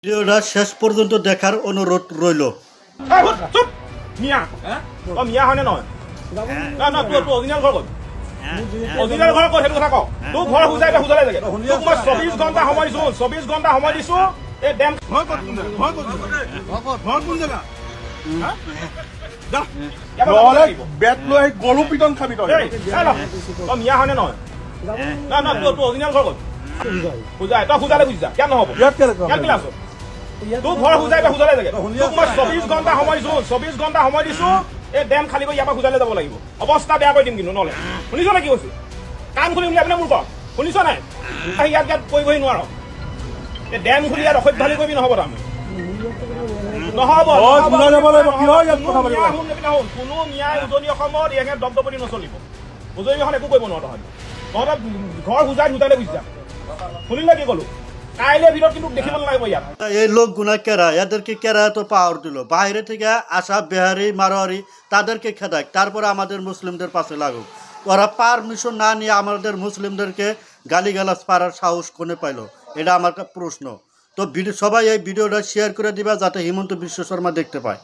ভিডিওটা শেষ পৰ্যন্ত দেখাৰ অনুৰোধ ৰইল। চুপ মিয়া তই মিয়া হয়নে নহয় না তোৰ অৰিজিনেল ঘৰ ক'ত অৰিজিনেল ঘৰ ক'ত সেইটো কথা কওঁ তোৰ ঘৰ বুজাই বুজালে লাগে তোক মই 24 ঘণ্টা সময় দিছোঁ 24 ঘণ্টা সময় দিছোঁ এই ডেম ঘৰ ক'ত কোন জেগা বেট লৈ আহি গৰু পিটন খাবি তই মিয়া হয়নে নহয় না তোৰ অৰিজিনেল ঘৰ ক'ত বুজাই তই বুজালে বুজি যা কেন নহ'ব ইয়াত কেলা আছ তোৰ ঘৰ বুজাই বুজালে লাগে তোক মই 24 ঘণ্টা সময় দিছোঁ 24 ঘণ্টা সময় দিছোঁ এই ডেম খালি কৰি ইয়াৰ পৰা বুজালে যাব লাগিব অৱস্থা বেয়া কৰি দিম কিন্তু নহ'লে শুনিছ নে কি কৈছে কাম খুলি বুলি আপুনি মোৰ কওক শুনিছ নাই ইয়াত কৰিবহি নোৱাৰ এই ডেম খুলি ইয়াত অসভ্য ঢালি কৰিবি নহ'ব তাৰমানে নহ'ব কোনো ন্যায় উজনি অসমত ইয়াকে দপদপনি নচলিব উজনি অসম একো কৰিব নোৱাৰ তহঁতৰ ঘৰ বুজাই বুজালে বুজি যা শুনিলে কি ক'লো কাইলের ভিতর কিন্তু দেখিব নালাগিব ইয়াত এই লোকগুলা কেরা এদেরকে কেরা তো পাওয়ার দিল বাইরে থেকে আসা বিহারি মারোয়ারি তাদেরকে খেদাক তারপরে আমাদের মুসলিমদের পাশে লাগুক ওরা পারমিশন না নিয়ে আমাদের মুসলিমদেরকে গালিগালাজ পারার সাহস কোনে পাইল এটা আমার প্রশ্ন তো সবাই এই ভিডিওটা শেয়ার করে দিবা যাতে হিমন্ত বিশ্ব শর্মা দেখতে পায়।